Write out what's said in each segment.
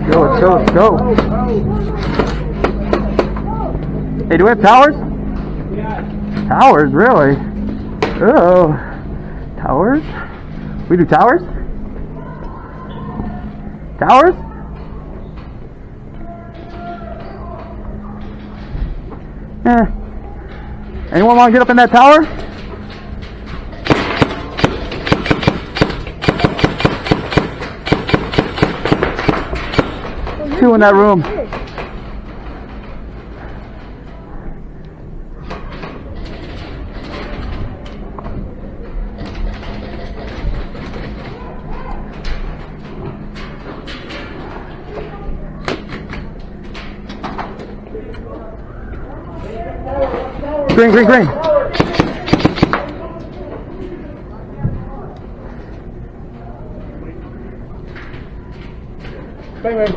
Let's go. Hey, do we have towers? Towers, really? Oh, towers? We do towers? Towers? Anyone want to get up in that tower? Two in that room. Green.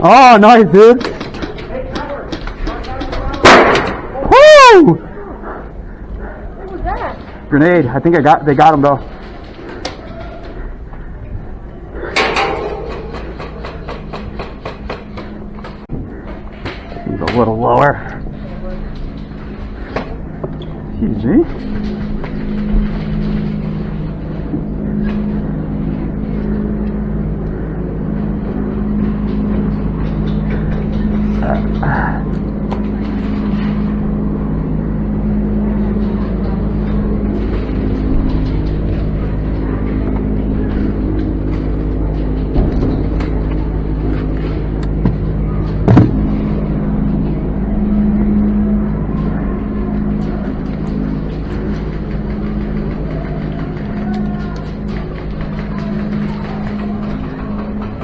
Oh, nice, dude. Woo! What was that? Grenade. I think they got him though. He's a little lower. Excuse me.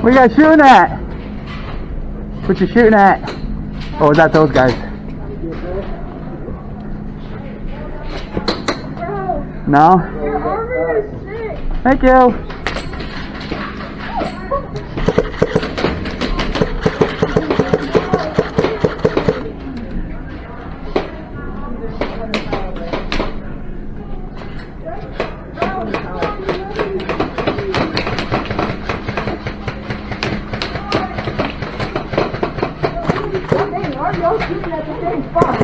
What you guys shooting at? What you shooting at? Oh, is that those guys? No? Your armor is sick. Thank you. Y'all shooting at the same spot.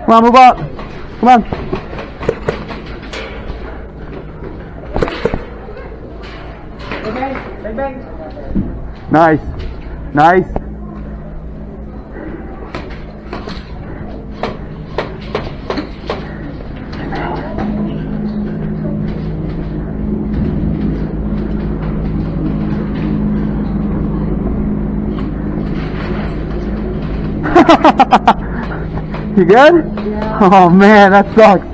Come on, move up. Come on. Bang. Nice. You good? Yeah. Oh man, that sucks.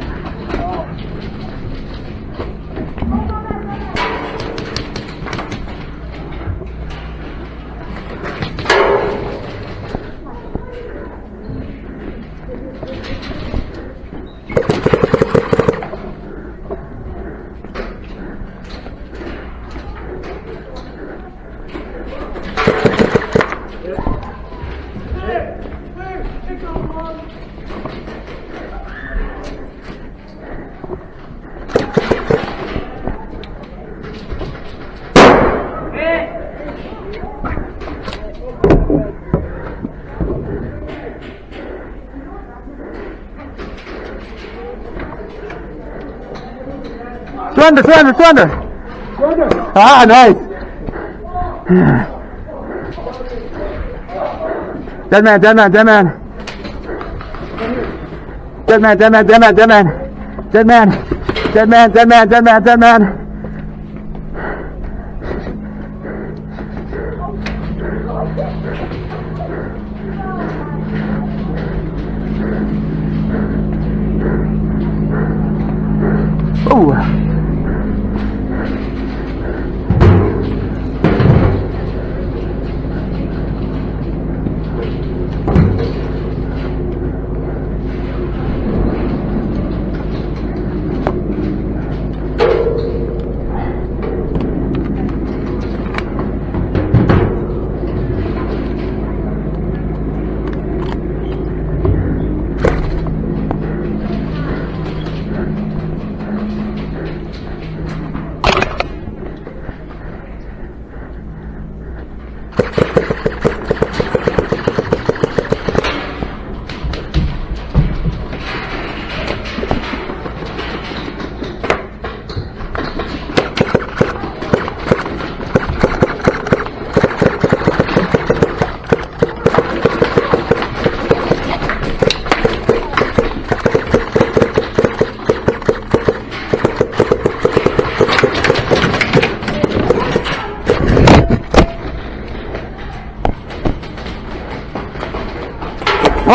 Surrender. Ah, nice. Dead man. Ooh.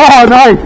Oh, nice.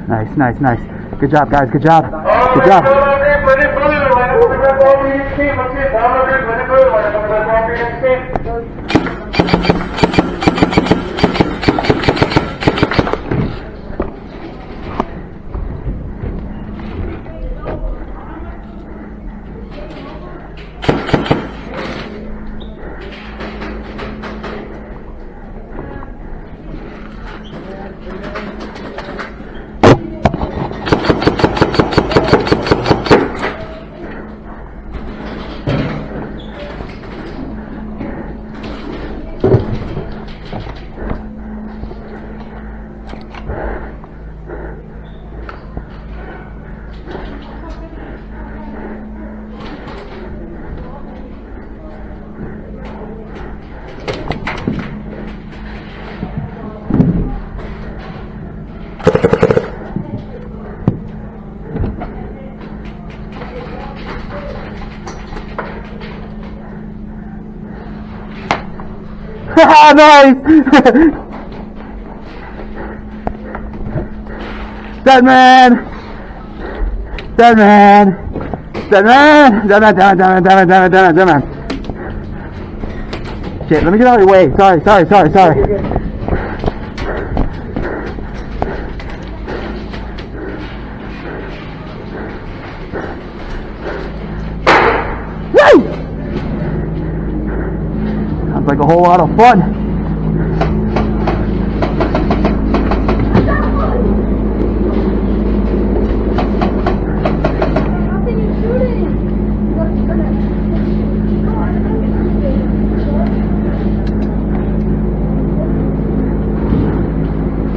Nice, nice, nice. Good job, guys. Good job. Good job. Nice! Dead man! Dead man! Dead man! Dead man, dead man, dead man, dead man, dead man, dead man. Shit, let me get out of your way. Sorry. Woo! Sounds like a whole lot of fun.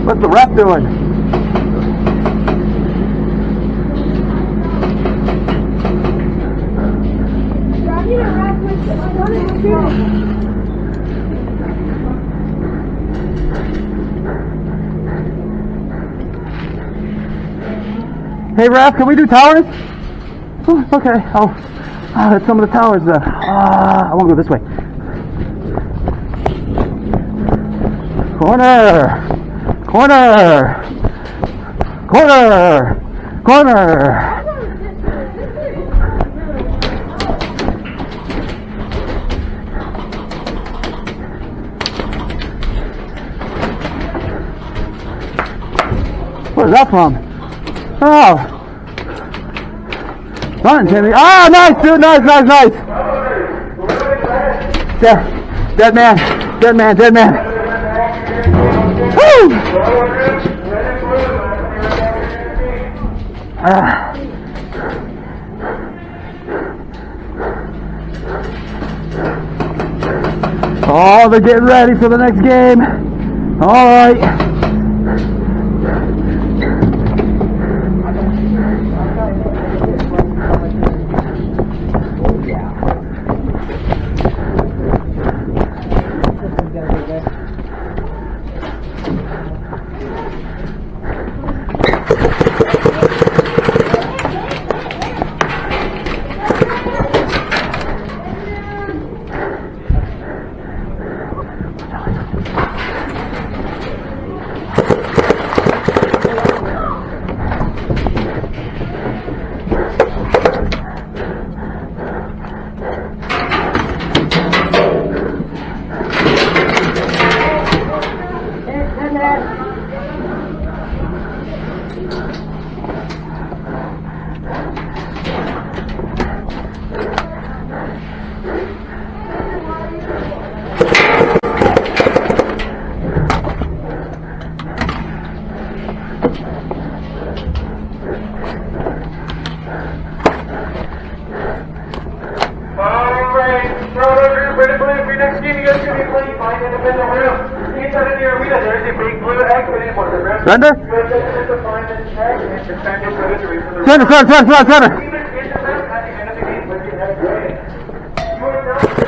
What's the ref doing? Hey ref, can we do towers? Oh, okay, I'll hit some of the towers then. I want to go this way. Corner! Corner! Corner! Corner! Where's that from? Oh! Fun, Timmy. Ah, nice, dude, nice. Dead man. Woo! Oh, they're getting ready for the next game. All right. you guys can easily find in the middle room. Inside of your arena, there's a big blue X waiting for the rest. Surrender. You guys have to find this X and defend it for victory for the rest. Surrender. Even into them at the end of the game with your head raised. You are now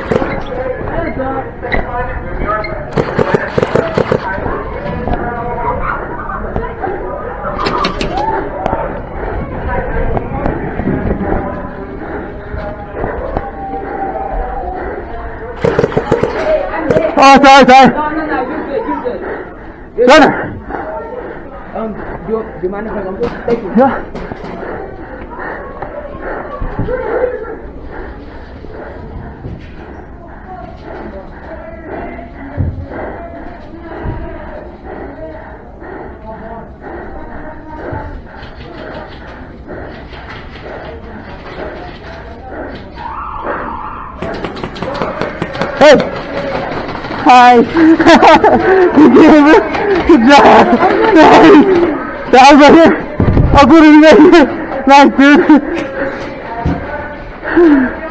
Oh, sorry. No, you're good. Surrender. Do you mind if I go? Thank you. Yeah. Hey! Hi! Good job! Nice! That was right here! I'll put it right here! Nice, dude!